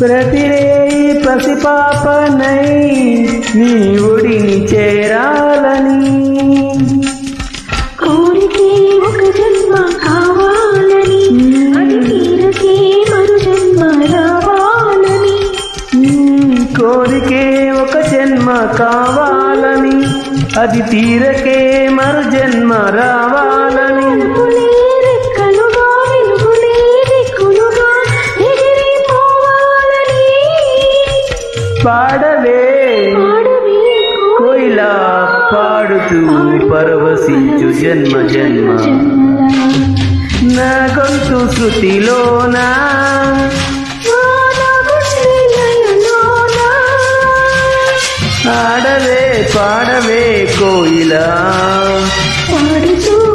ప్రతిరేయి పసిపాపనై నీ ఒడిని చేరాలని కోరికే ఒక జన్మ కావాలని అది తీరకే మరు జన్మ రావాలని కోరికే ఒక జన్మ కావాలని అది తీరకే మరు జన్మ రావాలని రెక్కలుగా వెలుగులే దిక్కులుగా ఎగిరిపోవాలని పాడవే కోయిలా పాడుతూ పరవశించు జన్మ జన్మ నా గొంతు శృతిలోనా ఆడవే పాడవే కోయిలా పాడుతూ